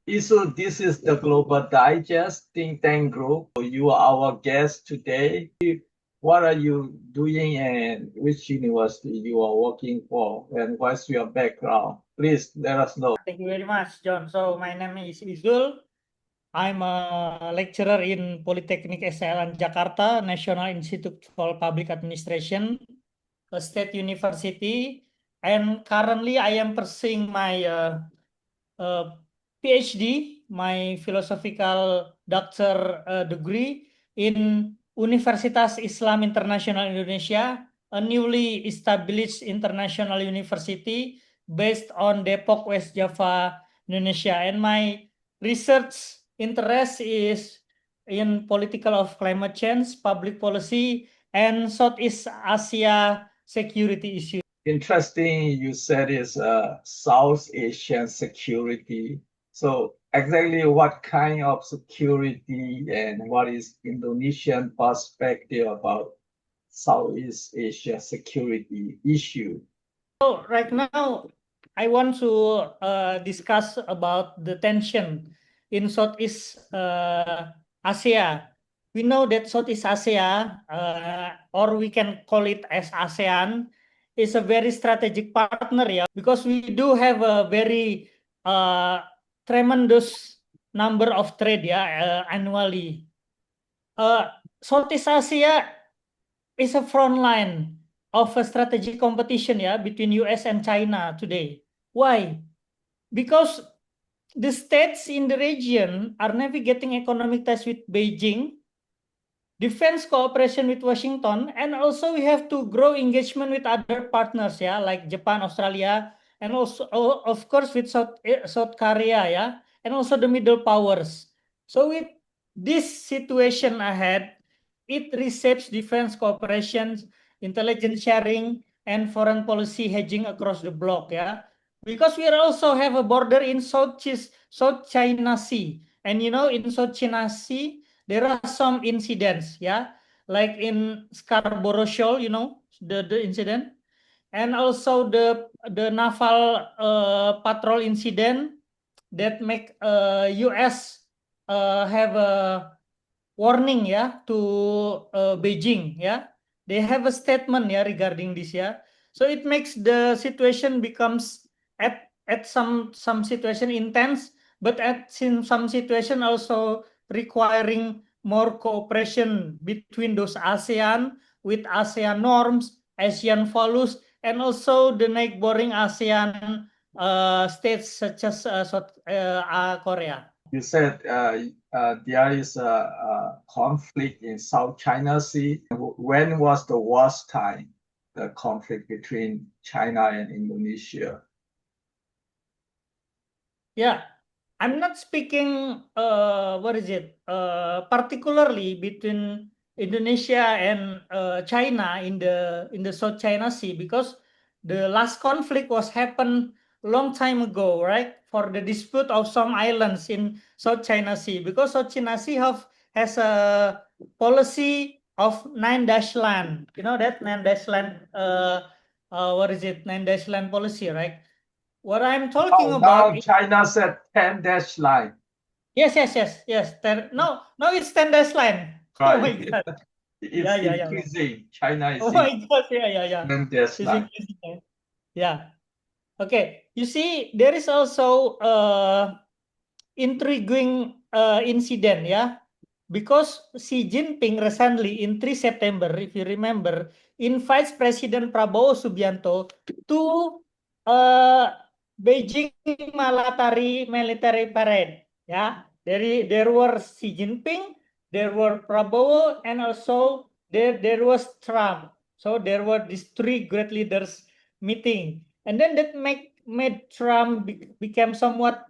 So this is the Global Digest think tank group. You are our guest today. What are you doing and which university you are working for and what's your background? Please let us know. Thank you very much, John. So my name is Izul. I'm a lecturer in Polytechnic SLN Jakarta, National Institute for Public Administration, a state university, and currently I am pursuing my PhD, my philosophical doctor degree in Universitas Islam International Indonesia, a newly established international university based on Depok, West Java, Indonesia. And my research interest is in political of climate change, public policy, and Southeast Asia security issues. Interesting, you said is South Asian security. So exactly what kind of security and what is Indonesian perspective about Southeast Asia security issue? So right now, I want to discuss about the tension in Southeast Asia. We know that Southeast Asia, or we can call it as ASEAN, is a very strategic partner, yeah, because we do have a very tremendous number of trade, yeah, annually. Southeast Asia is a front line of a strategic competition, yeah, between US and China today. Why? Because the states in the region are navigating economic ties with Beijing, defense cooperation with Washington, and also we have to grow engagement with other partners, yeah, like Japan, Australia, and also, of course, with South Korea, yeah, and also the middle powers. So with this situation ahead, it reshapes defense cooperation, intelligence sharing, and foreign policy hedging across the bloc, yeah. Because we also have a border in South China Sea, and in South China Sea there are some incidents, yeah, like in Scarborough Shoal, the incident, and also the naval patrol incident that make US have a warning, yeah, to Beijing, yeah. They have a statement, yeah, regarding this, yeah. So it makes the situation becomes at some situation intense, but in some situation also requiring more cooperation between those ASEAN with ASEAN norms, ASEAN values, and also the neighboring ASEAN states such as South Korea. You said there is a conflict in South China Sea. When was the worst time, the conflict between China and Indonesia? Yeah, I'm not speaking particularly between Indonesia and China in the South China Sea, because the last conflict was happened long time ago, right? For the dispute of some islands in South China Sea, because South China Sea has a policy of nine dash land. You know that nine dash land. Nine dash land policy, right? What I'm talking Oh, about. now China said 10 dash line. Yes. No, it's 10 dash line. Oh my Right. God. It's Yeah. increasing. China Oh is my God. Yeah. 10 dash It's line. increasing. Yeah. Okay. You see, there is also intriguing incident, yeah, because Xi Jinping recently in 3 September, if you remember, invites President Prabowo Subianto to uh, Beijing military parade. Yeah, there were Xi Jinping, there were Prabowo, and also there was Trump. So there were these three great leaders meeting, and then that made Trump become somewhat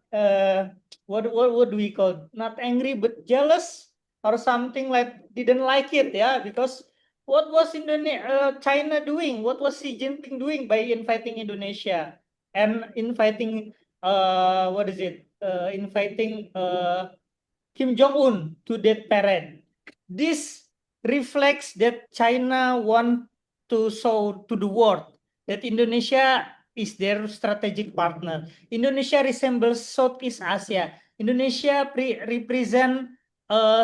what do we call, not angry but jealous or something, like didn't like it, yeah, because what was China doing, what was Xi Jinping doing by inviting Indonesia and inviting inviting Kim Jong Un to that parade. This reflects that China want to show to the world that Indonesia is their strategic partner. Indonesia resembles Southeast Asia. Indonesia represent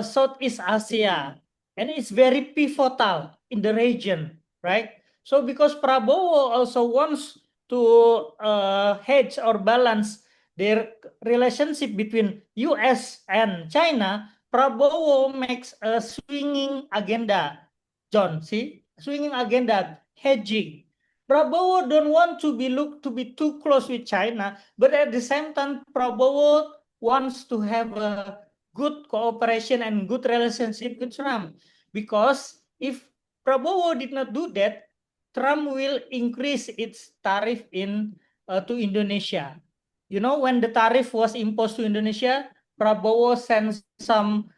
Southeast Asia, and it's very pivotal in the region, right? So because Prabowo also wants to hedge or balance their relationship between US and China, Prabowo makes a swinging agenda, John. See, swinging agenda, hedging. Prabowo don't want to be looked to be too close with China, but at the same time, Prabowo wants to have a good cooperation and good relationship with Trump, because if Prabowo did not do that, Trump will increase its tariff to Indonesia. You know, when the tariff was imposed to Indonesia, Prabowo sent some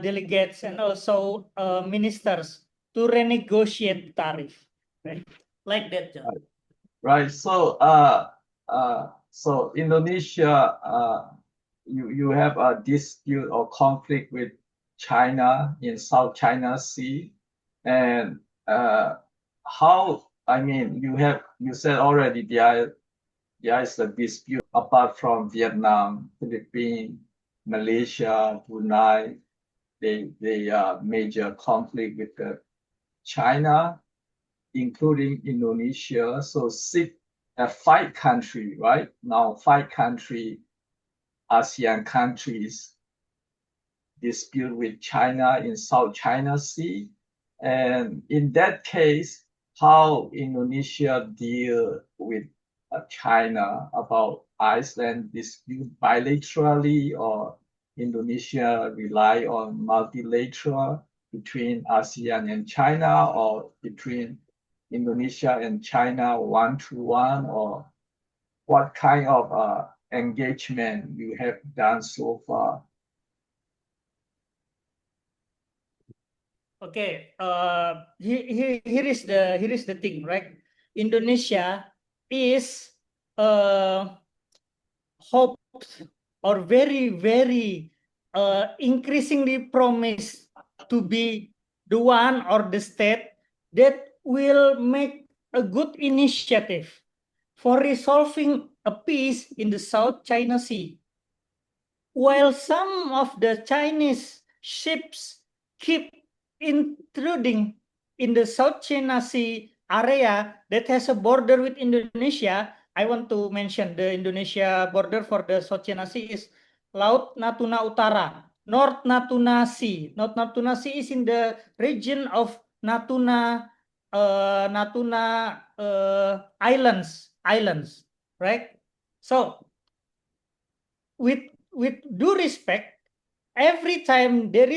delegates and also ministers to renegotiate tariff, right? Like that, John. Right. So Indonesia, you have a dispute or conflict with China in South China Sea, and how? I mean, you said already there is a dispute apart from Vietnam, Philippines, Malaysia, Brunei. They major conflict with China, including Indonesia. So five country, right? Now five country, ASEAN countries dispute with China in South China Sea. And in that case, how Indonesia deal with China about Iceland dispute bilaterally, or Indonesia rely on multilateral between ASEAN and China, or between Indonesia and China one-to-one, or what kind of engagement you have done so far? Okay, here is the thing, right? Indonesia is hoped or very increasingly promised to be the one or the state that will make a good initiative for resolving a peace in the South China Sea. While some of the Chinese ships keep intruding in the South China Sea area that has a border with Indonesia, I want to mention the Indonesia border for the South China Sea is Laut Natuna Utara, North Natuna Sea. North Natuna Sea is in the region of Natuna Islands, right? So with due respect, every time there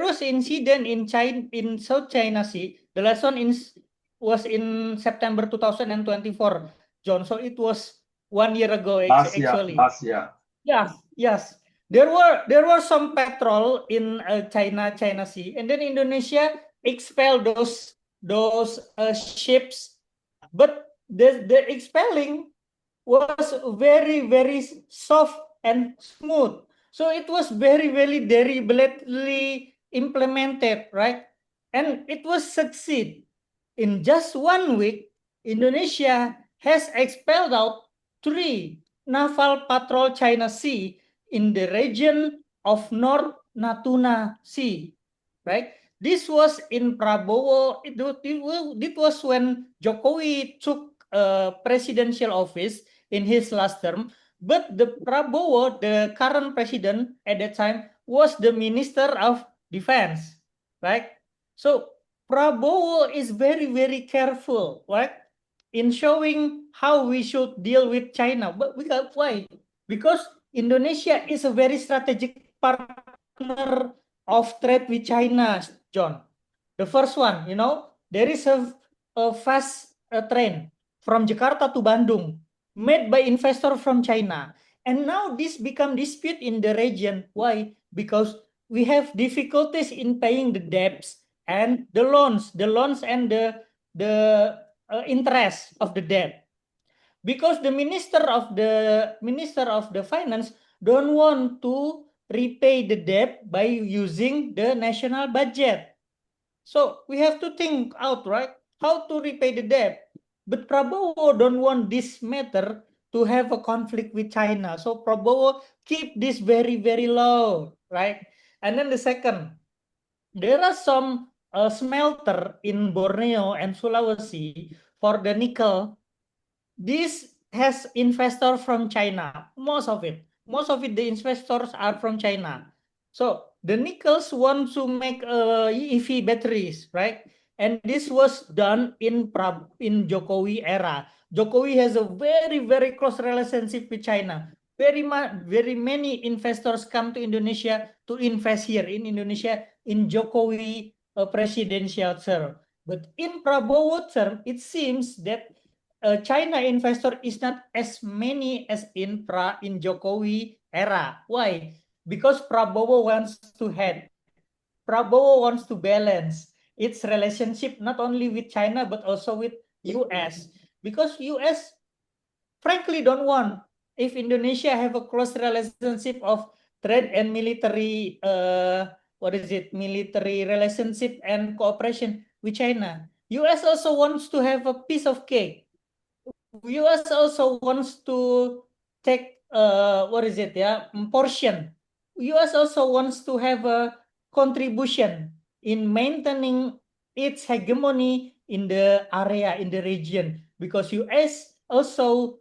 was incident in China, in South China Sea, the last one was in September 2024, John. So it was 1 year ago actually. Last year. Yes. There were some patrol in China Sea, and then Indonesia expelled those ships, but the expelling was very soft and smooth. So it was very deliberately implemented, right? And it was succeed. In just 1 week, Indonesia has expelled out 3 naval patrol China Sea in the region of North Natuna Sea, right? This was in Prabowo. It was when Jokowi took presidential office in his last term. But the Prabowo, the current president at that time, was the Minister of Defense, right? So Prabowo is very careful, right, in showing how we should deal with China. But why? Because Indonesia is a very strategic partner of trade with China, John. The first one, there is a fast train from Jakarta to Bandung made by investor from China. And now this become dispute in the region. Why? Because we have difficulties in paying the debts and the loans and the interest of the debt. Because the minister of the finance don't want to repay the debt by using the national budget. So we have to think out, right, how to repay the debt. But Prabowo don't want this matter to have a conflict with China. So Prabowo keep this very, very low, right? And then the second, there are some smelter in Borneo and Sulawesi for the nickel. This has investor from China, most of it. Most of it, the investors are from China. So the nickels want to make EV batteries, right? And this was done in Jokowi era. Jokowi has a very, very close relationship with China. Very many investors come to Indonesia to invest here in Indonesia in Jokowi presidential term. But in Prabowo term, it seems that China investor is not as many as in Jokowi era. Why? Because Prabowo wants to balance its relationship not only with China but also with US. Because US frankly don't want if Indonesia have a close relationship of trade and military military relationship and cooperation with China. US also wants to have a piece of cake. US also wants to take portion. US also wants to have a contribution in maintaining its hegemony in the area, in the region, because US also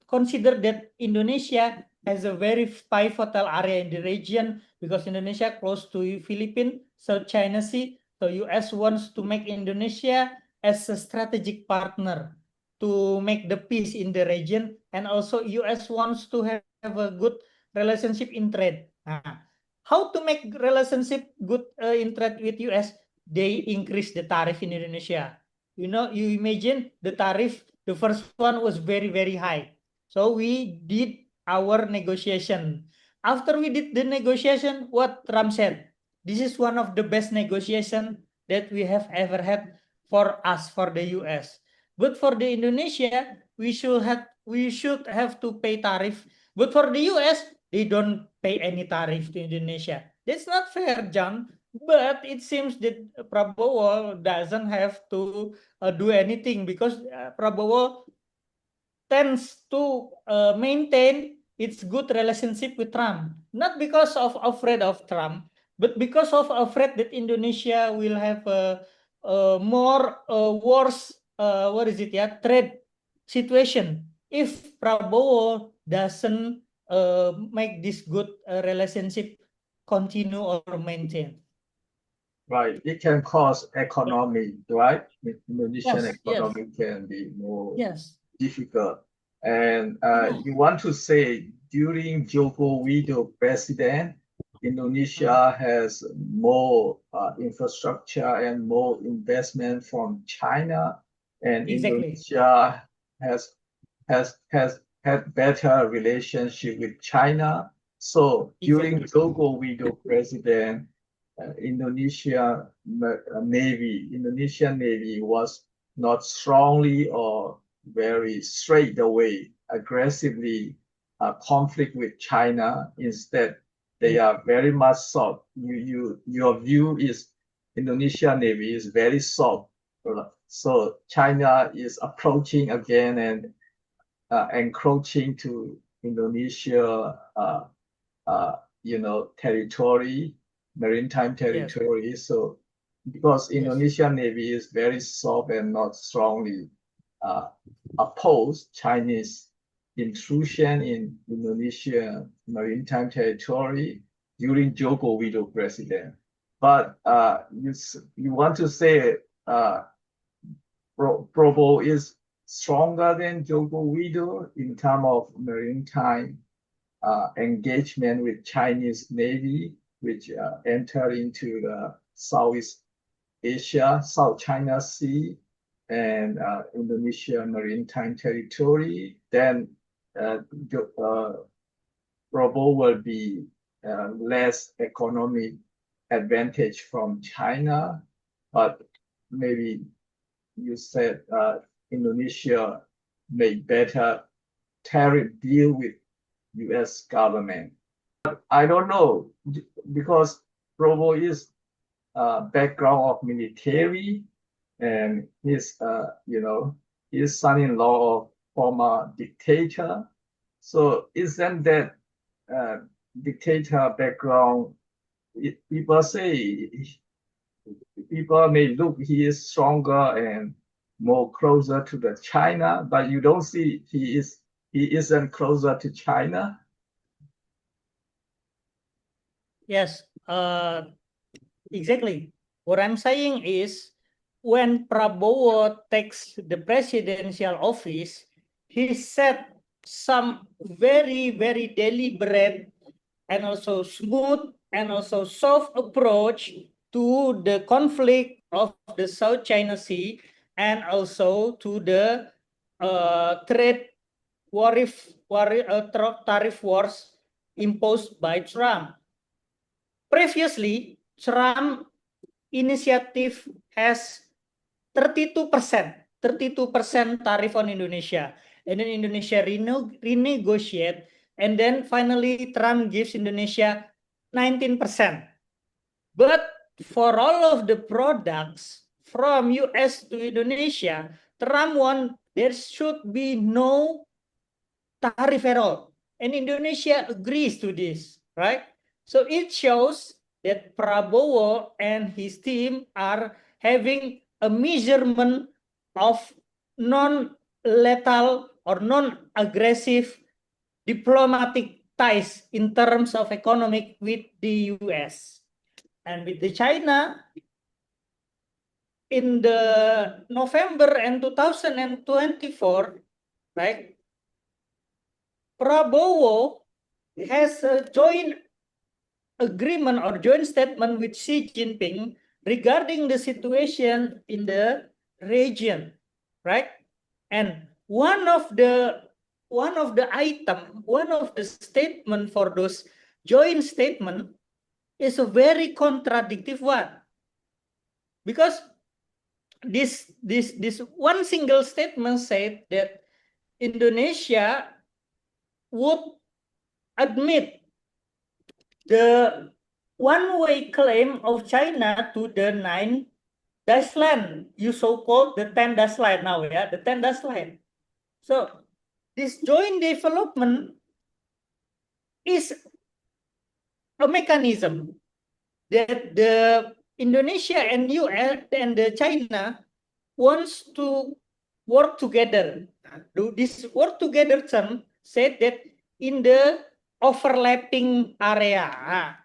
consider that Indonesia has a very pivotal area in the region because Indonesia close to Philippines, South China Sea. So US wants to make Indonesia as a strategic partner to make the peace in the region, and also US wants to have a good relationship in trade. How to make relationship good in trade with US? They increase the tariff in Indonesia. You imagine the tariff, the first one was very, very high. So we did our negotiation. After we did the negotiation, what Trump said, this is one of the best negotiation that we have ever had for us, for the US. But for the Indonesia, we should have to pay tariff. But for the US, they don't pay any tariff to Indonesia. That's not fair, John. But it seems that Prabowo doesn't have to do anything because Prabowo tends to maintain its good relationship with Trump, not because of afraid of Trump, but because of afraid that Indonesia will have a more worse trade situation if Prabowo doesn't make this good relationship continue or maintain. Right, it can cause economy, right? Indonesian Yes, economy can be more yes, difficult. And yes. you want to say during Joko Widodo president, Indonesia has more infrastructure and more investment from China, and Exactly. Indonesia has had better relationship with China. So during Exactly. Joko Widodo president, Indonesian Navy was not strongly or very straight away aggressively conflict with China. Instead, they are very much soft. Your view is Indonesian Navy is very soft. So China is approaching again and encroaching to Indonesia, territory, maritime Yes, territory. So because yes, Indonesian Navy is very soft and not strongly oppose Chinese intrusion in Indonesia maritime territory during Joko Widodo president. But you want to say Prabowo is stronger than Joko Widodo in terms of maritime engagement with Chinese Navy, which entered into the Southeast Asia, South China Sea, and Indonesia maritime territory, then Prabowo will be less economic advantage from China, but maybe you said Indonesia make better tariff deal with U.S. government. I don't know because Prabowo is background of military and his his son-in-law of former dictator. So isn't that dictator background? People say people may look he is stronger and more closer to the China, but you don't see he isn't closer to China. Yes, exactly. What I'm saying is when Prabowo takes the presidential office, he set some very, very deliberate and also smooth and also soft approach to the conflict of the South China Sea and also to the trade tariff wars imposed by Trump. Previously, Trump initiative has 32% tariff on Indonesia. And then Indonesia renegotiate. And then finally, Trump gives Indonesia 19%. But for all of the products from US to Indonesia, Trump want there should be no tariff at all. And Indonesia agrees to this, right? So it shows that Prabowo and his team are having a measurement of non-lethal or non-aggressive diplomatic ties in terms of economic with the US. And with the China, in the November and 2024, right? Prabowo has a joint agreement or joint statement with Xi Jinping regarding the situation in the region, right? And one of the statement for those joint statement is a very contradictive one, because this one single statement said that Indonesia would admit the one-way claim of China to the 9 dash line, you so-called the 10 dash line now, yeah, the 10 dash line. So this joint development is a mechanism that the Indonesia and US and the China wants to work together. This work together term said that in the overlapping area.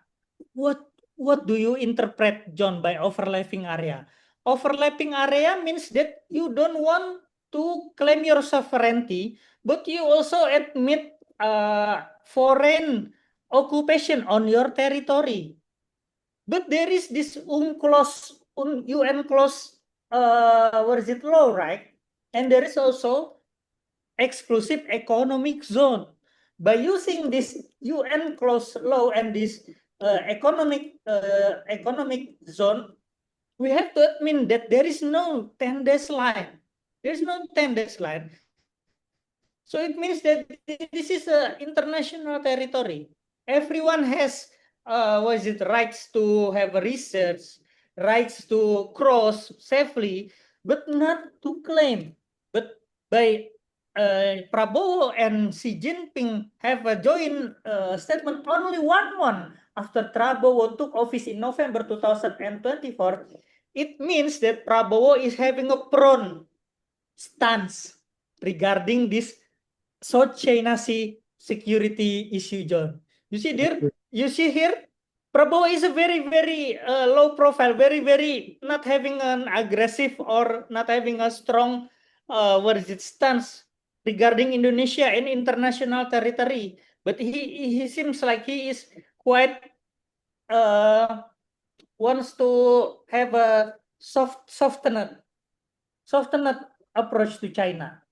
What do you interpret, John, by overlapping area? Overlapping area means that you don't want to claim your sovereignty, but you also admit foreign occupation on your territory. But there is this UN clause, what is it, law, right? And there is also exclusive economic zone. By using this UN clause law and this economic zone, we have to admit that there is no 10 days line. There is no 10 days line. So it means that this is an international territory. Everyone has rights to have research, rights to cross safely, but not to claim. But by Prabowo and Xi Jinping have a joint statement only 1 month after Prabowo took office in November 2024. It means that Prabowo is having a prone stance regarding this South China Sea security issue, John. You see there, you see here, Prabowo is a very, very low profile, very, very not having an aggressive or not having a strong stance regarding Indonesia and international territory. But he seems like he is quite wants to have a softened approach to China,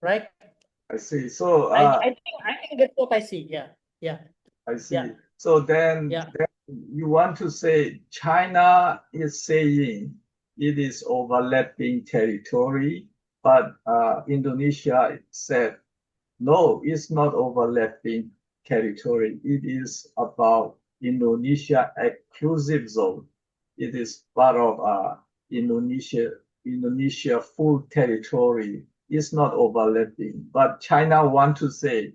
right? I see. So I think that's what I see. Yeah. I see. Yeah. So then, Yeah. then you want to say China is saying it is overlapping territory, but Indonesia said no, it's not overlapping territory. It is about Indonesia exclusive zone. It is part of Indonesia full territory is not overlapping. But China want to say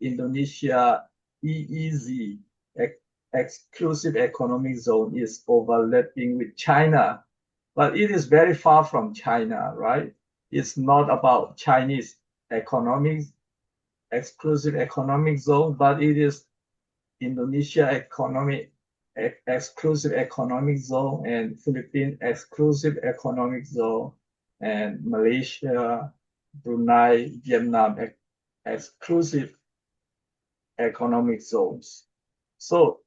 Indonesia EEZ, exclusive economic zone, is overlapping with China, but it is very far from China, right? It's not about Chinese economic exclusive economic zone, but it is Indonesia exclusive economic zone, and Philippines exclusive economic zone, and Malaysia, Brunei, Vietnam exclusive economic zones. So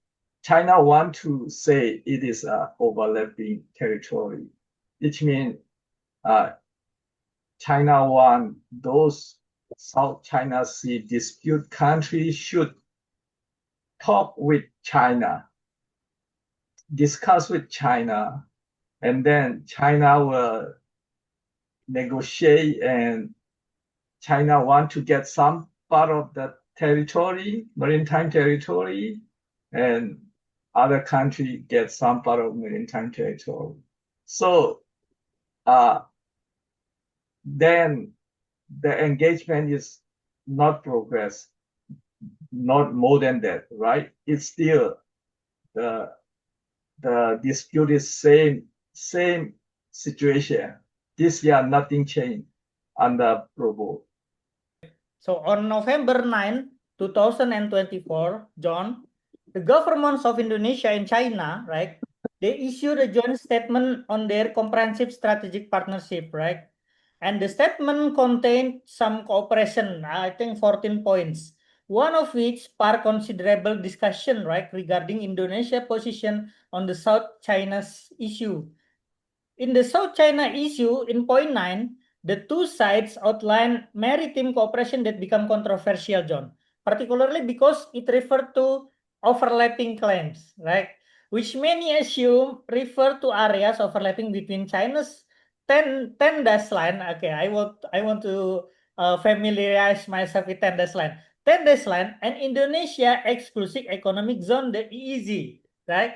China want to say it is an overlapping territory, which means China want those South China Sea dispute countries should talk with China, discuss with China, and then China will negotiate, and China want to get some part of the territory, maritime territory, and other country get some part of maritime territory. So then the engagement is not progress, not more than that, right? It's still the dispute is same situation. This year nothing changed under Prabowo. So on November 9, 2024, John, the governments of Indonesia and China, right, they issued a joint statement on their comprehensive strategic partnership, right? And the statement contained some cooperation, I think 14 points, one of which sparked considerable discussion, right, regarding Indonesia's position on the South China issue. In the South China issue, in point 9, the two sides outline maritime cooperation that become controversial, John, particularly because it referred to overlapping claims, right? Which many assume refer to areas overlapping between China's 10 dash line. Okay, I want to familiarize myself with 10 dash line. 10 dash line and Indonesia exclusive economic zone, the EEZ, right?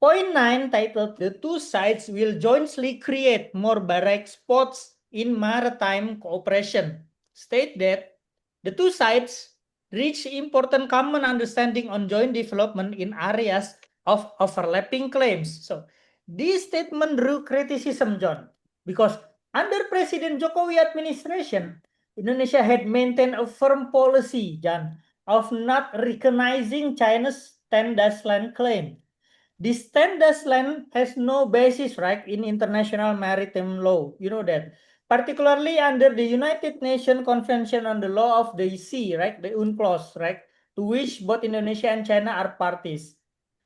Point 9 titled The Two Sides Will Jointly Create More Barrack Spots in Maritime Cooperation state that the two sides reach important common understanding on joint development in areas of overlapping claims. So this statement drew criticism, John, because under President Jokowi administration, Indonesia had maintained a firm policy, John, of not recognizing China's 10 dash line claim. This 10 dash line has no basis, right, in international maritime law. You know that. Particularly under the United Nations Convention on the Law of the Sea, right, the UNCLOS, right, to which both Indonesia and China are parties.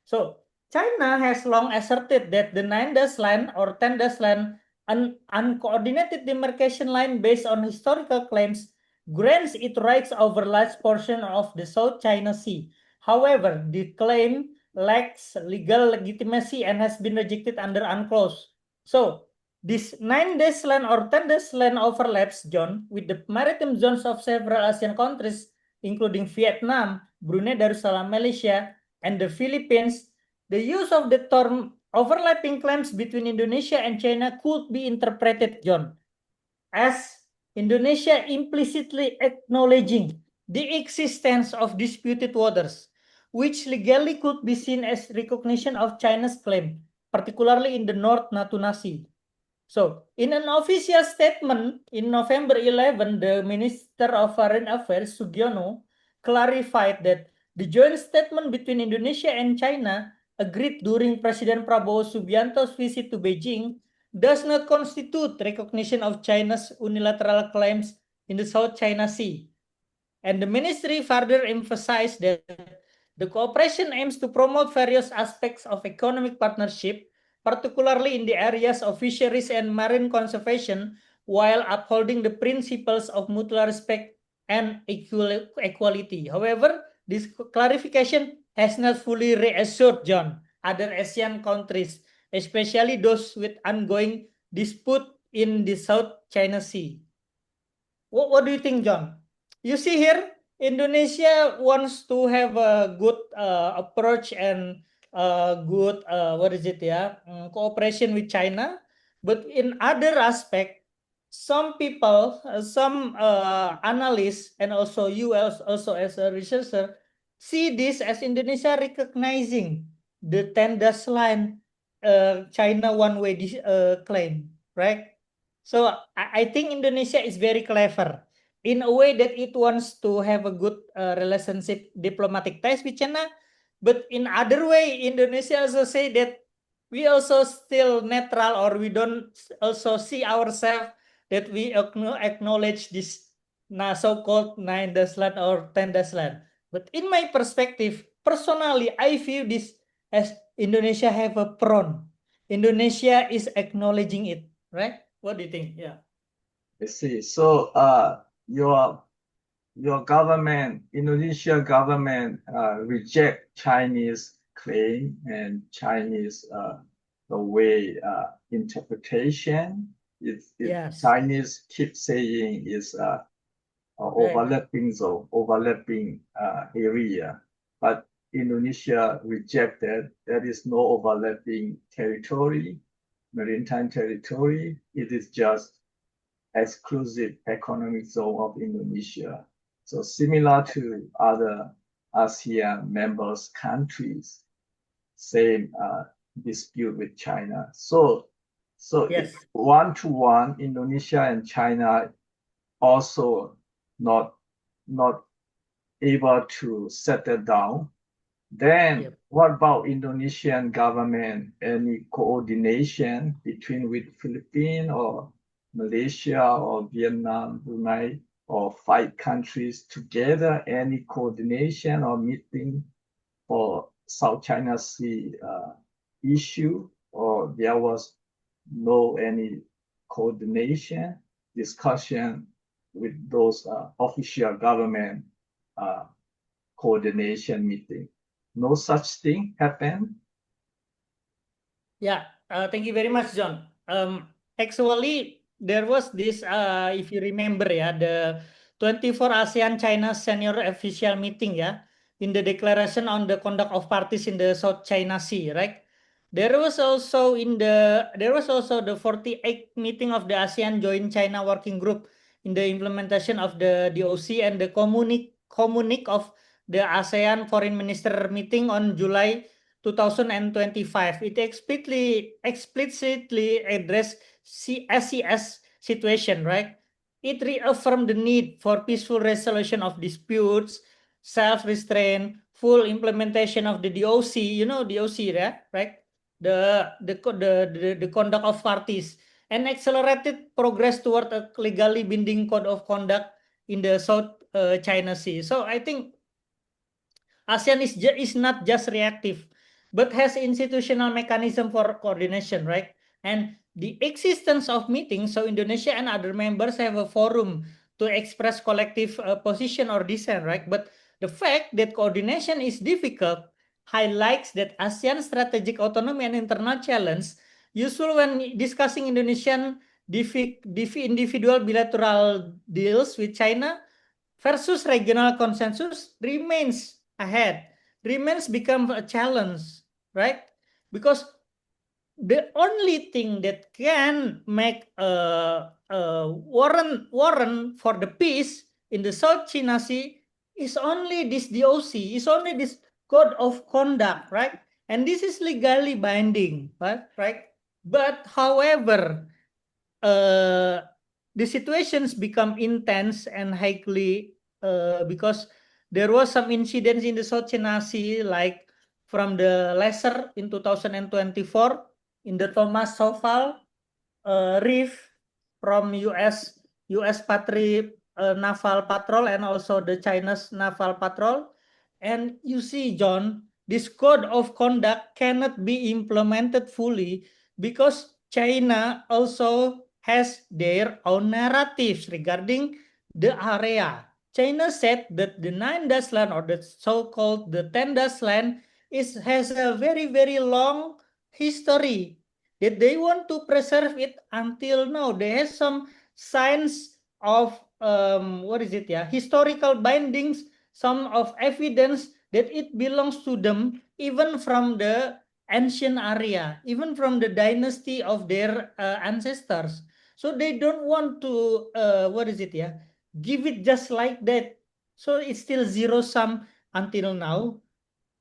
So China has long asserted that the 9 dash line or 10 dash line, an uncoordinated demarcation line based on historical claims, grants it rights over large portion of the South China Sea. However, the claim lacks legal legitimacy and has been rejected under UNCLOS. So, this 9 dash line or 10 dash line overlaps, John, with the maritime zones of several ASEAN countries, including Vietnam, Brunei Darussalam, Malaysia, and the Philippines. The use of the term overlapping claims between Indonesia and China could be interpreted, John, as Indonesia implicitly acknowledging the existence of disputed waters, which legally could be seen as recognition of China's claim, particularly in the North Natuna Sea. So, in an official statement in November 11, the Minister of Foreign Affairs, Sugiono, clarified that the joint statement between Indonesia and China agreed during President Prabowo Subianto's visit to Beijing does not constitute recognition of China's unilateral claims in the South China Sea. And the ministry further emphasized that the cooperation aims to promote various aspects of economic partnership, particularly in the areas of fisheries and marine conservation, while upholding the principles of mutual respect and equality. However, this clarification has not fully reassured, John, other ASEAN countries, especially those with ongoing dispute in the South China Sea. What do you think, John? You see here, Indonesia wants to have a good approach and good cooperation with China, but in other aspect, some people, some analysts, and also you also as a researcher, see this as Indonesia recognizing the 10 line China one-way claim, right? So I think Indonesia is very clever in a way that it wants to have a good relationship, diplomatic ties with China, but in other way, Indonesia also say that we also still neutral, or we don't also see ourselves that we acknowledge this so-called 9 land or 10 land. But in my perspective, personally, I view this as Indonesia have a prawn. Indonesia is acknowledging it, right? What do you think? Yeah. I see. So, your government, Indonesia government, reject Chinese claim and Chinese the way interpretation. Yes. Chinese keep saying is overlapping zone, overlapping area, but Indonesia rejected. There is no overlapping territory, maritime territory. It is just exclusive economic zone of Indonesia. So similar to other ASEAN members countries, same dispute with China. So Yes. one-to-one, Indonesia and China also not able to settle down. Then Yep. what about Indonesian government? Any coordination between with Philippines or Malaysia or Vietnam, Brunei, or 5 countries together? Any coordination or meeting for South China Sea issue, or there was no any coordination discussion with those official government coordination meeting? No such thing happened. Yeah, thank you very much, John. Actually, there was this, if you remember, yeah, the 24 ASEAN China Senior Official Meeting, yeah, in the declaration on the conduct of parties in the South China Sea, right? There was also the 48th meeting of the ASEAN Joint China Working Group in the implementation of the DOC, and the communique of the ASEAN Foreign Minister meeting on July 2025. It explicitly addressed SCS situation, right? It reaffirmed the need for peaceful resolution of disputes, self-restraint, full implementation of the DOC. You know DOC, right? The conduct of parties, and accelerated progress toward a legally binding code of conduct in the South China Sea. So I think ASEAN is not just reactive, but has institutional mechanism for coordination, right? And the existence of meetings, so Indonesia and other members have a forum to express collective position or dissent, right? But the fact that coordination is difficult highlights that ASEAN strategic autonomy and internal challenge, usual when discussing Indonesian individual bilateral deals with China versus regional consensus, remains become a challenge, right? Because the only thing that can make a warrant for the peace in the South China Sea is only this DOC, is only this code of conduct, right? And this is legally binding, right? But however, the situations become intense and highly because there was some incidents in the South China Sea, like from the Lesser in 2024, in the Thomas Sowell Reef from US Naval Patrol, and also the China's Naval Patrol. And you see, John, this code of conduct cannot be implemented fully because China also has their own narratives regarding the area. China said that the 9 land, or the so-called the 10 land, has a very, very long history, that they want to preserve it until now. They have some signs of historical bindings, some of evidence that it belongs to them, even from the ancient area, even from the dynasty of their ancestors. So they don't want to give it just like that. So it's still zero sum until now.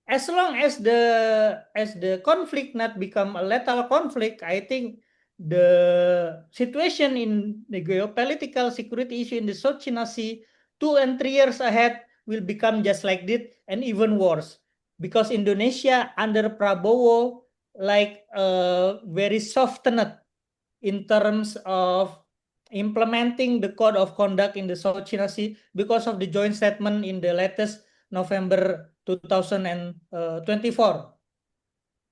As long as the conflict not become a lethal conflict, I think the situation in the geopolitical security issue in the South China Sea 2 and 3 years ahead will become just like this and even worse, because Indonesia under Prabowo very softened in terms of implementing the code of conduct in the South China Sea because of the joint statement in the latest November 2024.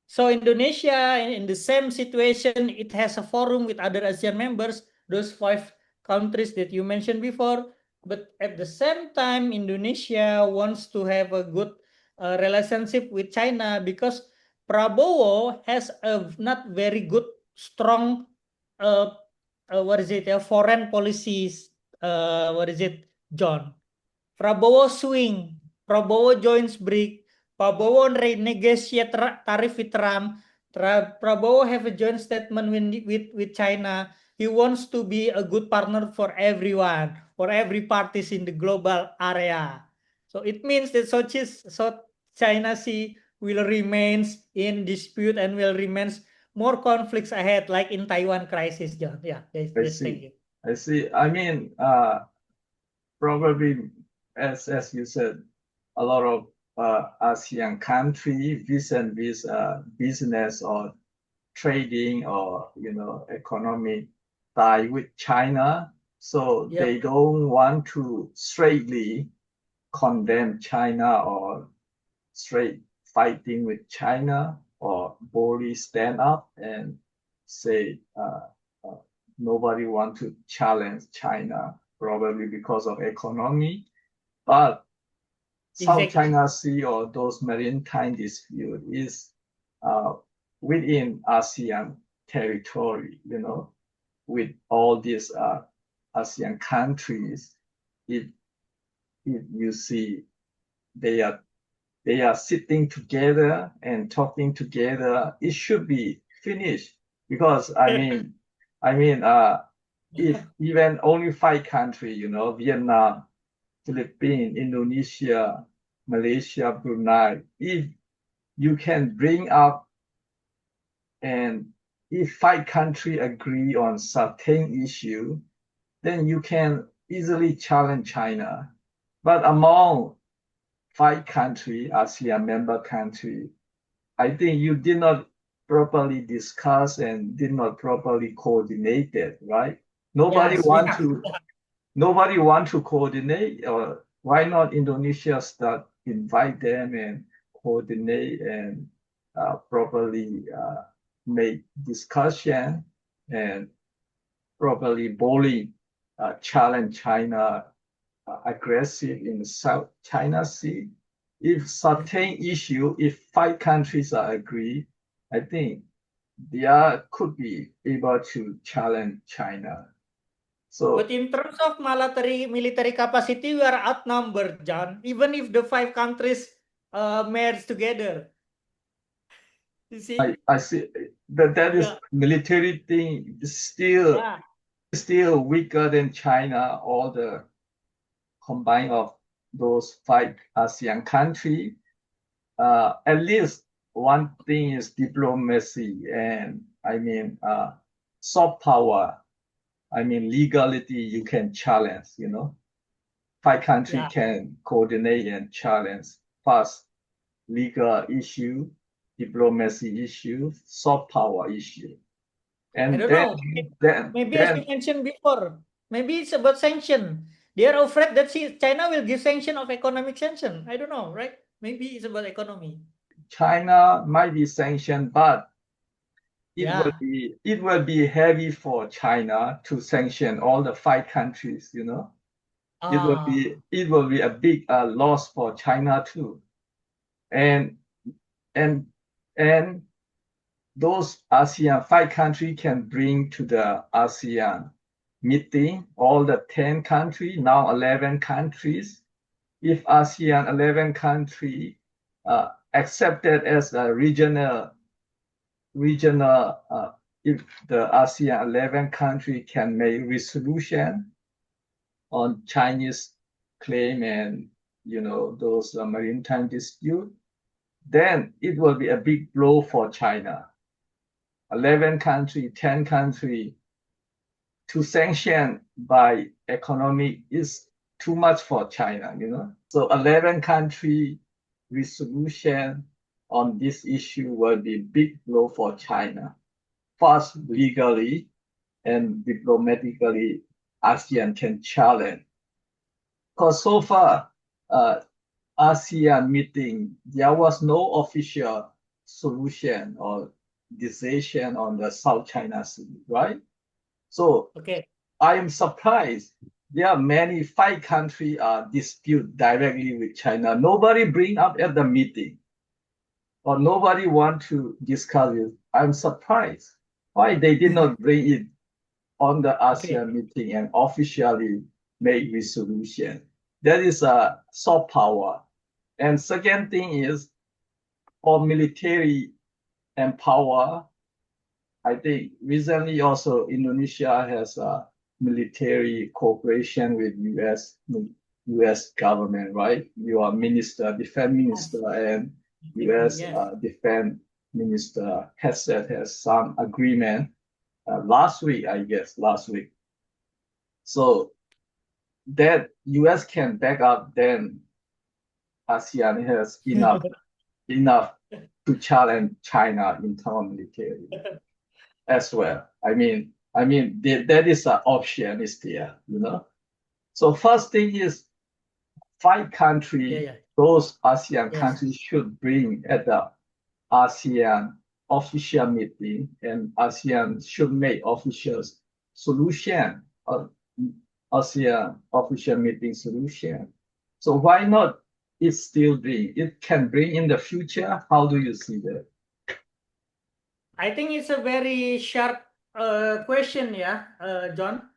So Indonesia in the same situation, it has a forum with other ASEAN members, those 5 countries that you mentioned before. But at the same time, Indonesia wants to have a good relationship with China because Prabowo has a not very good, strong, foreign policies. John? Prabowo swing. Prabowo joins BRIC. Prabowo renegotiate tarif with Trump. Prabowo have a joint statement with China. He wants to be a good partner for everyone, for every parties in the global area. So it means that South China Sea will remains in dispute and will remains more conflicts ahead, like in Taiwan crisis, John. Yeah, I thank see. you. I see. I mean, probably as you said, a lot of ASEAN country vis-a-vis business or trading or economic tie with China, so Yep. they don't want to straightly condemn China or straight fighting with China or boldly stand up and say nobody want to challenge China, probably because of economy. But South Exactly. China Sea or those maritime dispute is within ASEAN territory, with all these ASEAN countries. If you see, they are sitting together and talking together, it should be finished. Because if even only 5 countries, Vietnam, Philippines, Indonesia, Malaysia, Brunei, if you can bring up and if 5 countries agree on certain issue, then you can easily challenge China. But among 5 countries, ASEAN member country, I think you did not properly discuss and did not properly coordinate it, right? Nobody Yes, want yeah. to nobody want to coordinate, or why not Indonesia start invite them and coordinate and properly make discussion and properly boldly challenge China aggressive in the South China Sea. If certain issue, if 5 countries are agree, I think they could be able to challenge China. So But in terms of military capacity, we are outnumbered, John. Even if the 5 countries merge together, you see? I see that is Yeah, military thing is still weaker than China, all the combined of those 5 ASEAN countries. At least one thing is diplomacy and soft power. Legality you can challenge, 5 countries yeah. can coordinate and challenge first legal issue, diplomacy issue, soft power issue. I And don't then know. then Maybe as then you mentioned before, maybe it's about sanction. They are afraid that China will give sanction of economic sanction. I don't know, right? Maybe it's about economy. China might be sanctioned, but Yeah. it will be heavy for China to sanction all the 5 countries, Ah, it will be a big loss for China too. And and and those ASEAN 5 countries can bring to the ASEAN meeting all the 10 countries, now 11 countries. If ASEAN 11 countries accepted as a regional if the ASEAN 11 country can make resolution on Chinese claim and those maritime dispute, then it will be a big blow for China. 11 country, 10 country to sanction by economic is too much for China, So 11 country resolution on this issue will be big blow for China. First, legally and diplomatically, ASEAN can challenge. Because so far, ASEAN meeting, there was no official solution or decision on the South China Sea, right? So Okay. I am surprised. There are many 5 countries dispute directly with China. Nobody bring up at the meeting, or nobody want to discuss it. I'm surprised why they did not bring it on the ASEAN meeting and officially make resolution. That is a soft power. And second thing is for military and power. I think recently also Indonesia has a military cooperation with US government, right? Your minister, defense minister, and US defense minister has some agreement last week, I guess, last week. So that US can back up, then ASEAN has enough to challenge China internal military as well. I mean, that is an option is there, So first thing is 5 countries, those ASEAN countries should bring at the ASEAN official meeting, and ASEAN should make official solution, ASEAN official meeting solution. So why not it still bring? It can bring in the future. How do you see that? I think it's a very sharp question, John.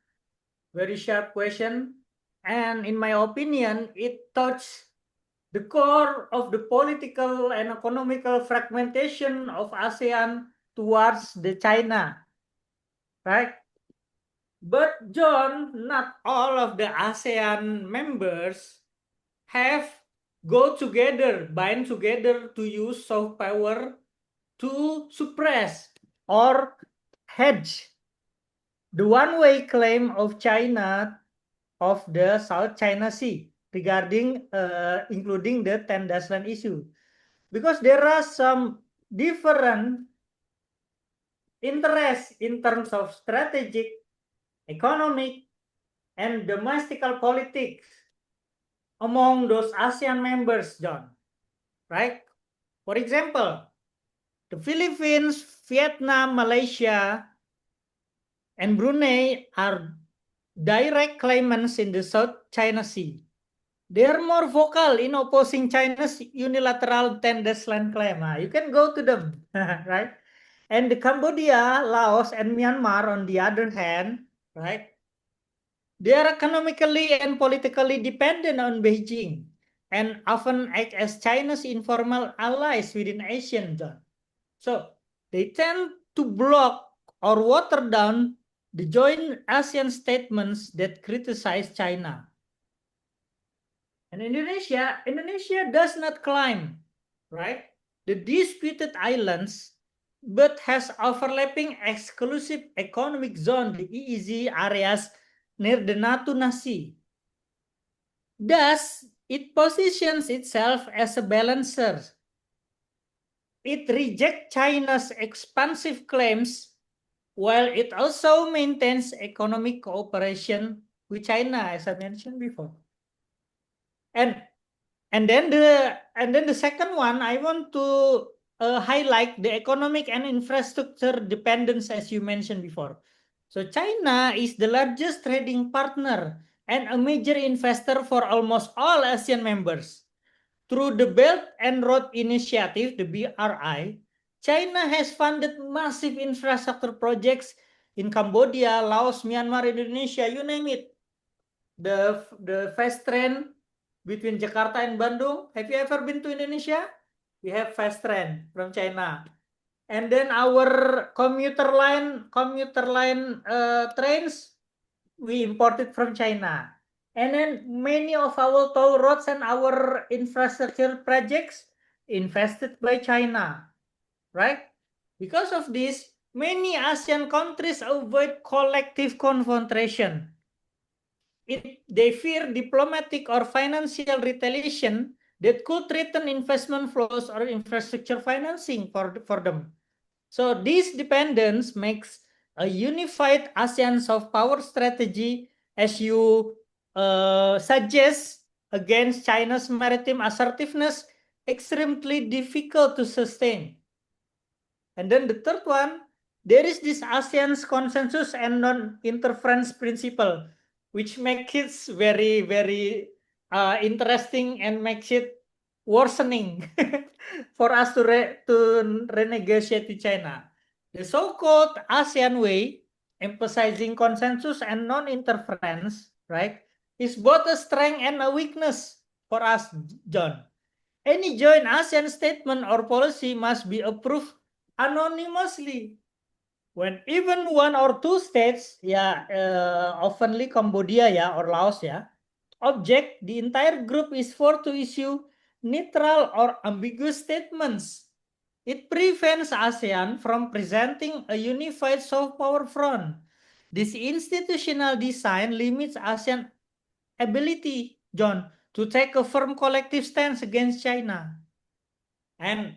Very sharp question. And in my opinion, it touches the core of the political and economical fragmentation of ASEAN towards the China, right? But John, not all of the ASEAN members have bind together to use soft power to suppress or hedge the one-way claim of China of the South China Sea regarding including the 10 Daslan issue, because there are some different interests in terms of strategic, economic, and domestic politics among those ASEAN members, John, right? For example, the Philippines, Vietnam, Malaysia, and Brunei are direct claimants in the South China Sea. They are more vocal in opposing China's unilateral 10 Daslan claim. You can go to them, right? And the Cambodia, Laos, and Myanmar, on the other hand, right, they are economically and politically dependent on Beijing and often act as China's informal allies within ASEAN zone. So they tend to block or water down the joint ASEAN statements that criticize China. And Indonesia does not claim, right, the disputed islands, but has overlapping exclusive economic zone, the EEZ areas near the Natuna Sea. Thus, it positions itself as a balancer. It rejects China's expansive claims, while it also maintains economic cooperation with China, as I mentioned before. And then the second one, I want to highlight the economic and infrastructure dependence, as you mentioned before. So China is the largest trading partner and a major investor for almost all ASEAN members. Through the Belt and Road Initiative, the BRI, China has funded massive infrastructure projects in Cambodia, Laos, Myanmar, Indonesia, you name it. The fast train between Jakarta and Bandung. Have you ever been to Indonesia? We have fast train from China. and then our commuter line trains we imported from China. And then many of our toll roads and our infrastructure projects invested by China, right? Because of this, many ASEAN countries avoid collective confrontation. They fear diplomatic or financial retaliation that could threaten investment flows or infrastructure financing for them. So this dependence makes a unified ASEAN soft power strategy, as you suggest, against China's maritime assertiveness, extremely difficult to sustain. And then the third one, there is this ASEAN's consensus and non-interference principle, which makes it very, very interesting and makes it worsening for us to renegotiate with China. The so-called ASEAN way, emphasizing consensus and non-interference, right, is both a strength and a weakness for us, John. Any joint ASEAN statement or policy must be approved anonymously. When even one or two states, oftenly Cambodia, or Laos, object, the entire group is forced to issue neutral or ambiguous statements. It prevents ASEAN from presenting a unified soft power front. This institutional design limits ASEAN ability, John, to take a firm collective stance against China. And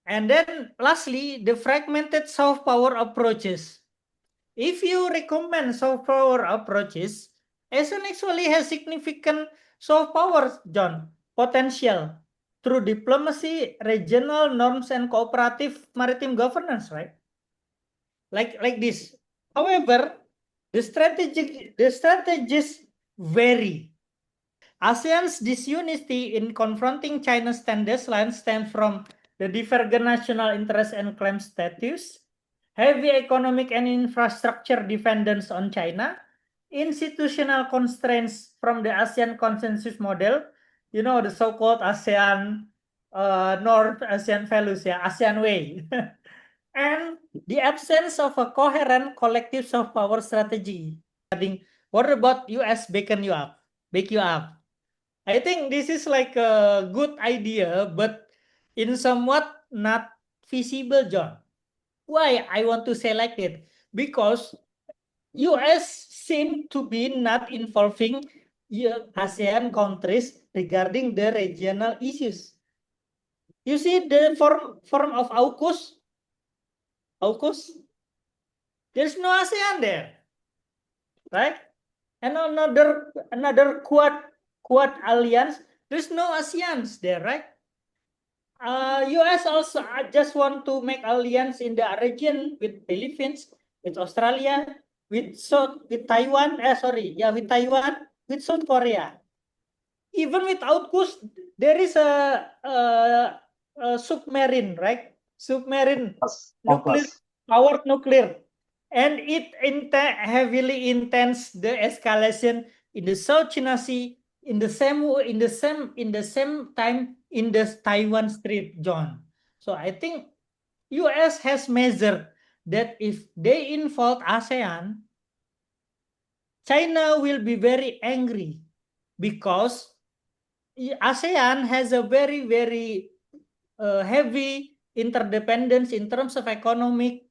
then lastly, the fragmented soft power approaches. If you recommend soft power approaches, ASEAN actually has significant soft power, John, potential through diplomacy, regional norms, and cooperative maritime governance, right? Like this. However, the strategies vary. ASEAN's disunity in confronting China's standards lines stem from the divergent national interests and claim status, heavy economic and infrastructure dependence on China, institutional constraints from the ASEAN consensus model, the so-called ASEAN North ASEAN values, ASEAN way, and the absence of a coherent collective soft power strategy. What about US backing you up? Bake you up. I think this is like a good idea, but in somewhat not feasible, John. Why I want to say like it? Because US seem to be not involving ASEAN countries regarding the regional issues. You see the form of AUKUS, there's no ASEAN there, right? And another Quad alliance, there's no ASEANs there, right? US also just want to make alliance in the region with Philippines, with Australia, with Taiwan. With Taiwan, with South Korea. Even with AUKUS, there is a submarine, right? Submarine nuclear powered nuclear, and it heavily intense the escalation in the South China Sea in the same time in the Taiwan Strait, John. So I think US has measured that if they involve ASEAN, China will be very angry because ASEAN has a very, very heavy interdependence in terms of economic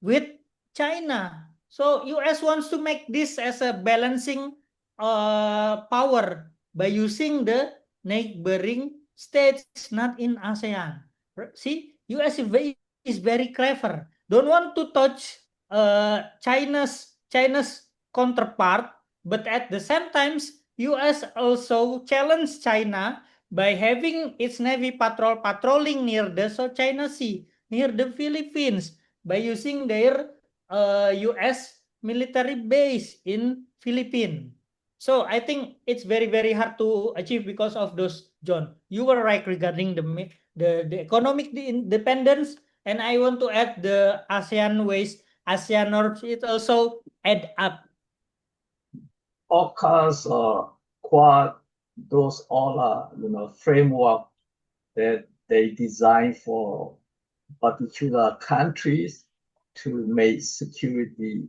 with China. So US wants to make this as a balancing power by using the neighboring states not in ASEAN. See, US is very clever. Don't want to touch China's counterpart, but at the same time, US also challenged China by having its navy patrolling near the South China Sea, near the Philippines, by using their US military base in Philippines. So I think it's very, very hard to achieve because of those, John. You were right regarding the economic independence, and I want to add the ASEAN ways, ASEAN norms, it also add up. AUKUS or Quad, those all are framework that they design for particular countries to make security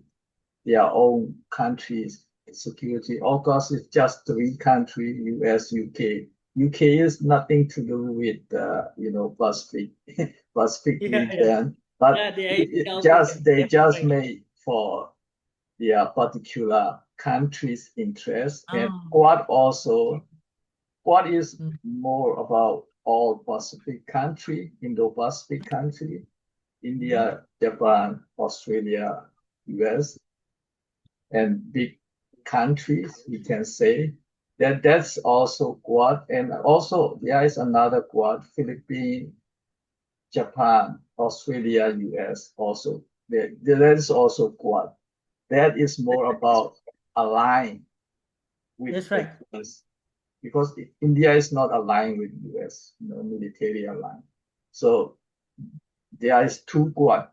their own countries security. Of course, it's just three countries: U.S., UK. UK is nothing to do with Pacific Pacific Yeah, yeah, region, but yeah. The just operation. they Yeah, just right. made for their particular country's interest. And Oh. Quad also, Quad is Mm. more about all Pacific country, Indo-Pacific country, India, Japan, Australia, US, and big countries, we can say. That's also Quad. And also there is another Quad, Philippines, Japan, Australia, US also. There is also Quad. That is more about aligned with That's the right. US because India is not aligned with US, military aligned. So there is two Quad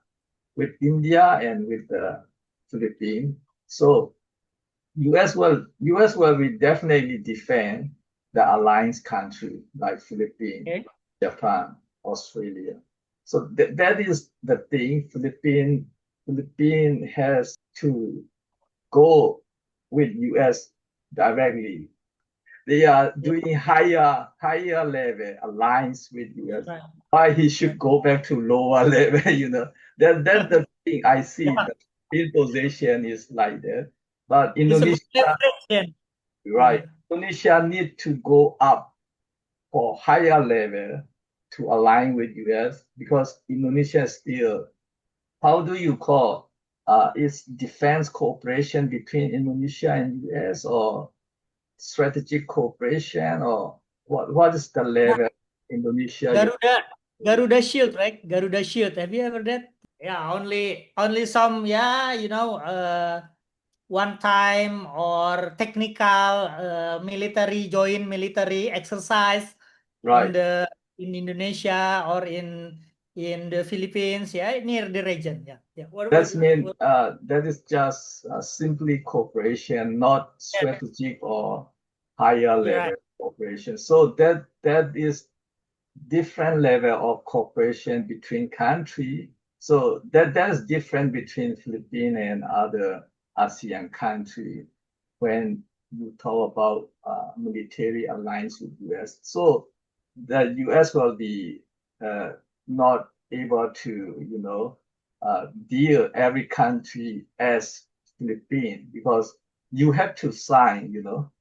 with India and with the Philippines. So US will be definitely defend the alliance country like Philippines, Okay. Japan, Australia. So that is the thing. Philippines has to go with US directly. They are Yeah, doing higher level alliance with US. that's right. Why he Yeah. should go back to lower level, That's the thing I see. Yeah. The field position is like that. But It's a good Indonesia, leverage then. Yeah. right? Indonesia need to go up for higher level to align with US because Indonesia still, how do you call is defense cooperation between Indonesia and US or strategic cooperation or what is the Yeah. level Indonesia you Garuda Shield, right? Garuda Shield. Have you ever that? Yeah, only some, yeah, one time or technical military joint military exercise in right? the in Indonesia or in the Philippines, yeah, near the region. Yeah. Yeah. That is just simply cooperation, not Yeah, strategic or higher you're right. level cooperation. So that is different level of cooperation between country. So that is different between Philippines and other ASEAN country when you talk about military alliance with US. So the US will be uh, not able to, deal every country as Philippines because you have to sign,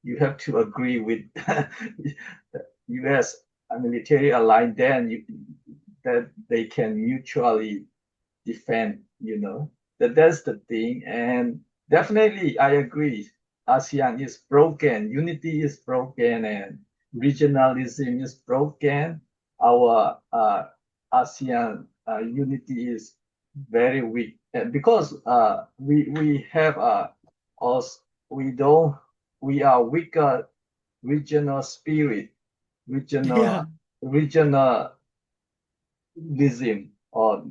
you have to agree with US military alliance, then that they can mutually defend, that's the thing. And definitely, I agree. ASEAN is broken, unity is broken, and regionalism is broken. Our ASEAN unity is very weak. And because we have also we don't we are weaker regional spirit, regional Yeah, regionalism or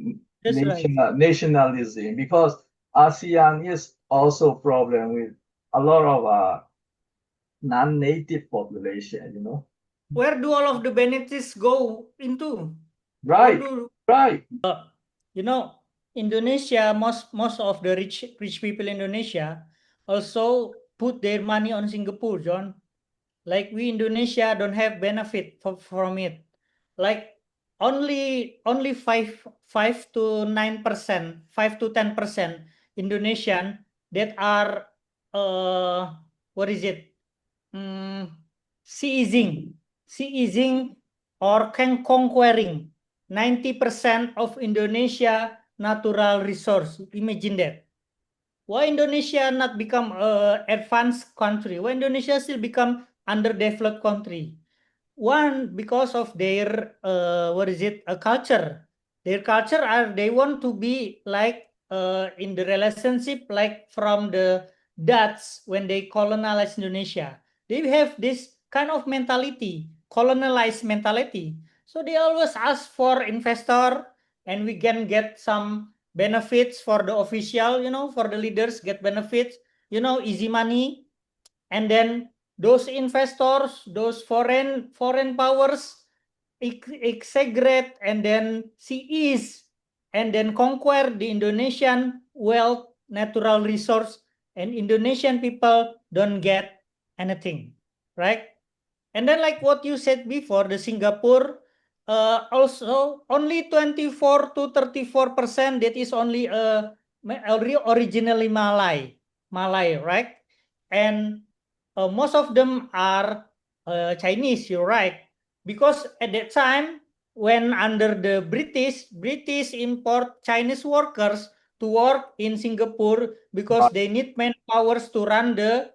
that's right. nationalism because ASEAN is also problem with a lot of non-native population, Where do all of the benefits go into? How Right, do right, you know Indonesia, most of the rich people in Indonesia also put their money on Singapore, John. Like we Indonesia don't have benefit from it. Like only 5 to 9%, 5 to 10% Indonesian that are uh what is it? Mm, seizing, seizing or conquering 90% of Indonesia natural resource. Imagine that. Why Indonesia not become a advanced country? Why Indonesia still become underdeveloped country? One, because of their what is it? A culture. Their culture are they want to be like in the relationship like from the Dutch when they colonize Indonesia. They have this kind of mentality, colonialized mentality. So they always ask for investor, and we can get some benefits for the official, for the leaders get benefits, easy money, and then those investors, those foreign powers exaggerate and then seize and then conquer the Indonesian wealth, natural resource, and Indonesian people don't get anything, right? And then like what you said before, the Singapore also only 24 to 34% that is only originally Malay, right? And most of them are Chinese, you're right. Because at that time, when under the British import Chinese workers to work in Singapore because they need manpowers to run the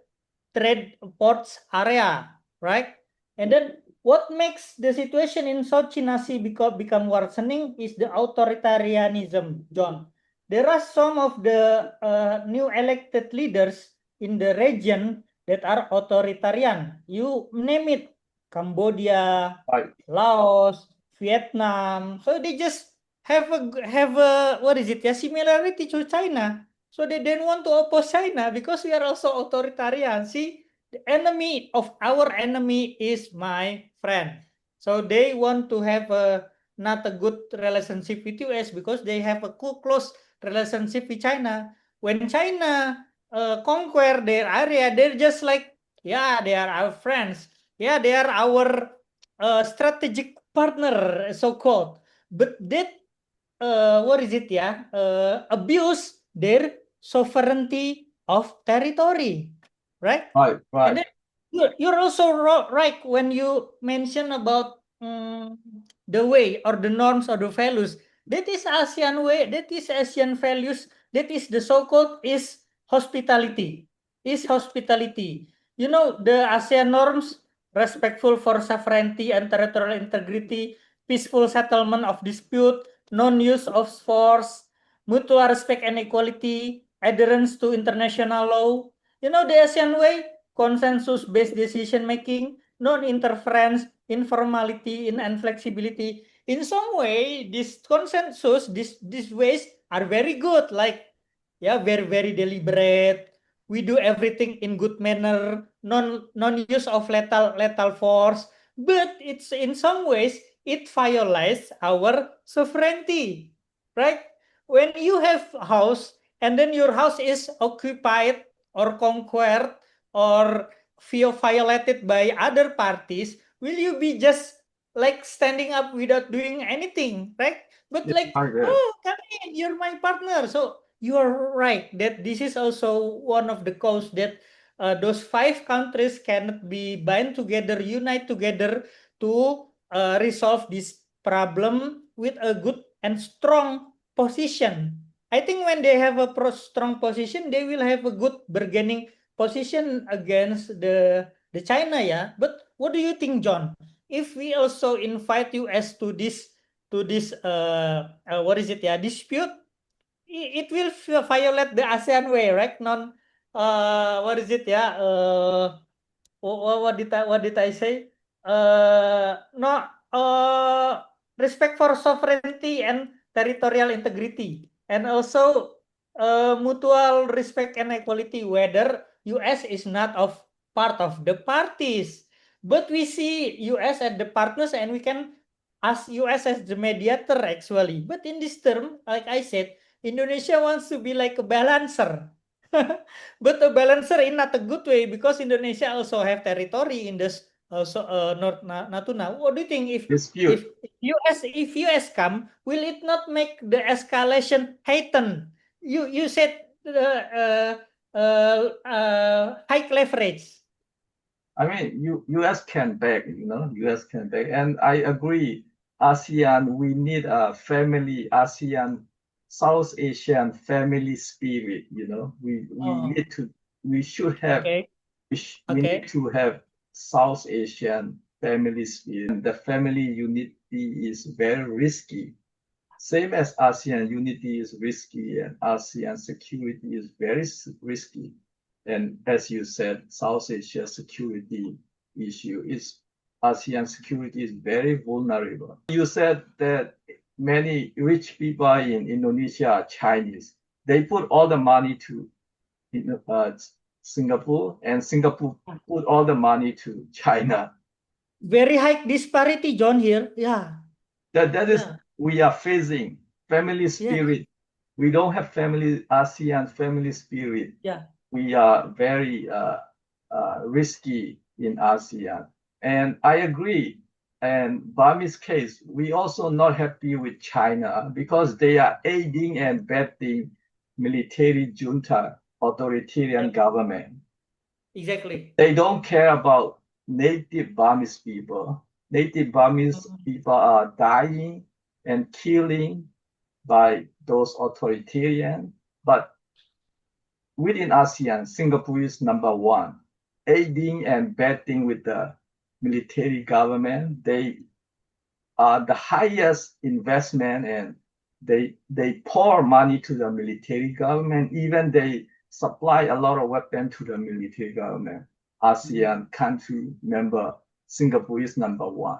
trade ports area, right? And then what makes the situation in South China Sea become worsening is the authoritarianism, John. There are some of the new elected leaders in the region that are authoritarian. You name it, Cambodia, Right. Laos, Vietnam. So they just have a what is it? Yeah, similarity to China. So they don't want to oppose China because we are also authoritarian. See, the enemy of our enemy is my friend. So they want to have not a good relationship with US because they have a close relationship with China. When China conquer their area, they're just like, yeah, they are our friends. Yeah, they are our strategic partner, so-called. But that, what is it, yeah? Abuse their sovereignty of territory, right? Right, And right. then you're also right when you mention about the way or the norms or the values. That is ASEAN way. That is ASEAN values. That is the so-called is hospitality. Is hospitality. You know the ASEAN norms: respectful for sovereignty and territorial integrity, peaceful settlement of dispute, non-use of force, mutual respect and equality, adherence to international law. You know the ASEAN way: consensus-based decision making, non-interference, informality, and flexibility. In some way, this consensus, these ways are very good. Like, yeah, very deliberate. We do everything in good manner, non use of lethal force. But it's in some ways it violates our sovereignty, right? When you have a house and then your house is occupied or conquered or feel violated by other parties, will you be just like standing up without doing anything, right? But Yeah, like, I agree. oh, come in, you're my partner. So you are right that this is also one of the cause that those five countries cannot be bind together, unite together to resolve this problem with a good and strong position. I think when they have a strong position, they will have a good bargaining position against the China, yeah. But what do you think, John? If we also invite US to this what is it, yeah, dispute, it will violate the ASEAN way, right? Non what is it, yeah? What did I say? No, respect for sovereignty and territorial integrity, and also mutual respect and equality. Whether US is not of part of the parties, but we see US as the partners, and we can ask US as the mediator actually. But in this term, like I said, Indonesia wants to be like a balancer. But a balancer in not a good way because Indonesia also have territory in this also North Natuna. What do you think if Dispute. US come, will it not make the escalation heighten? You said high leverage. I mean, US can back, US can back. And I agree, ASEAN, we need a family, ASEAN, South Asian family spirit, Oh, we should have, okay, we need okay. to have South Asian family spirit. And the family unity is very risky. Same as ASEAN unity is risky and ASEAN security is very risky. And as you said, South Asia security issue is ASEAN security is very vulnerable. You said that many rich people in Indonesia are Chinese. They put all the money to Singapore, and Singapore put all the money to China. Very high disparity, John, here. Yeah, That is yeah. we are facing. family spirit. We don't have ASEAN family spirit. Yeah. We are very risky in ASEAN. And I agree. And Burmese case, we also not happy with China because they are aiding and abetting military junta, authoritarian government. Exactly. They don't care about native Burmese people. Native Burmese people are dying and killing by those authoritarian. But within ASEAN, Singapore is number one, aiding and abetting with the military government. They are the highest investment, and they pour money to the military government. Even they supply a lot of weapons to the military government. ASEAN country member, Singapore is number one.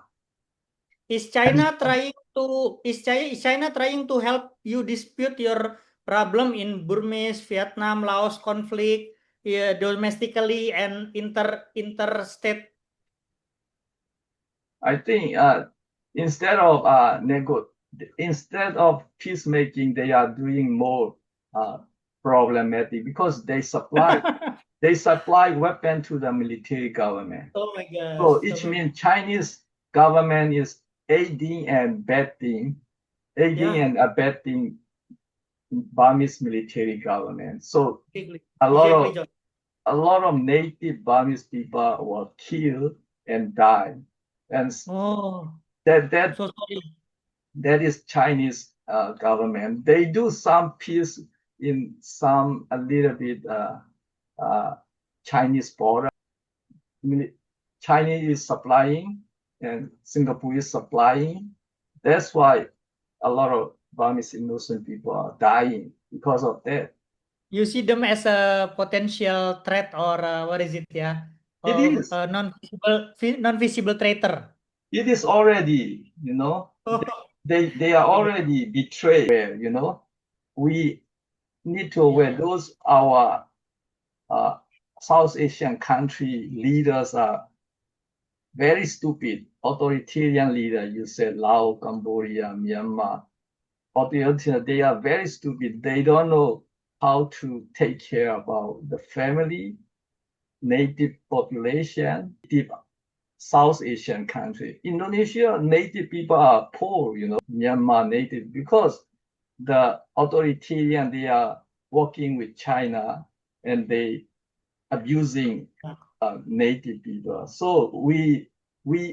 Is China trying to help you dispute your problem in Burmese, Vietnam, Laos conflict, domestically and interstate? I think instead of peacemaking, they are doing more problematic because they supply weapon to the military government. Oh my gosh. So it means Chinese government is aiding and abetting Burmese military government. So a lot of native Burmese people were killed and died. And that is Chinese government. They do some peace in some a little bit Chinese border. China is supplying and Singapore is supplying. That's why a lot of Burmese innocent people are dying because of that. You see them as a potential threat or what is it? Yeah, it is non-visible traitor. It is already, they are already betrayed. We need to aware those our South Asian country leaders are very stupid. Authoritarian leader, you said Laos, Cambodia, Myanmar. Authoritarian, they are very stupid. They don't know how to take care about the family, native population, native South Asian country. Indonesia, native people are poor, Myanmar native, because the authoritarian, they are working with China and they abusing native people. So we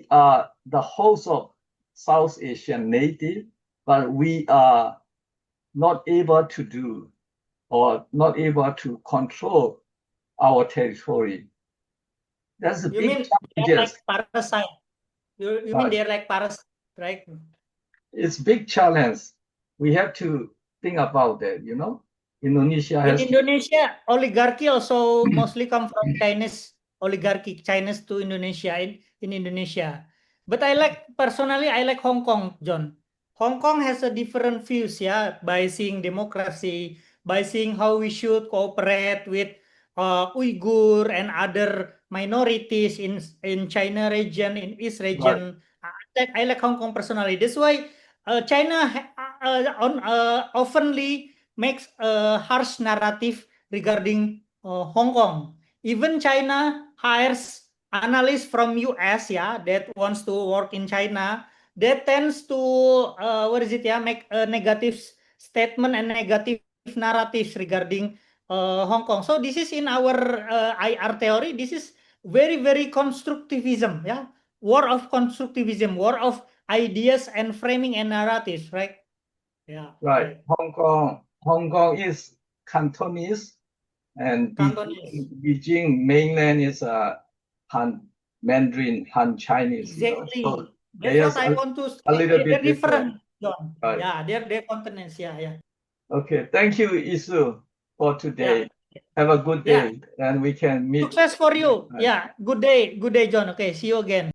are the host of South Asian native, but we are not able to do or not able to control our territory. That's a big challenge. Like parasite. You mean they're like parasite, right? It's big challenge. We have to think about that, Indonesia has... In Indonesia, oligarchy also mostly come from Chinese oligarchy, Chinese to Indonesia, in Indonesia. But personally, I like Hong Kong, John. Hong Kong has a different views, by seeing democracy, by seeing how we should cooperate with Uyghur and other minorities in China region, in East region. Right. I like Hong Kong personally. That's why China oftenly makes a harsh narrative regarding Hong Kong. Even China hires analysts from US, that wants to work in China. That tends to make a negative statement and negative narratives regarding Hong Kong. So this is in our IR theory. This is very, very constructivism, war of constructivism, war of ideas and framing and narratives, right? Yeah. Right. Hong Kong is Cantonese, and Beijing mainland is Mandarin, Han Chinese. Exactly. So that's what I want to say. A little bit different. Right. Yeah, their continents. Yeah. Okay. Thank you, Isu, for today. Have a good day, and we can meet. Success for you. Yeah. Good day, John. Okay. See you again.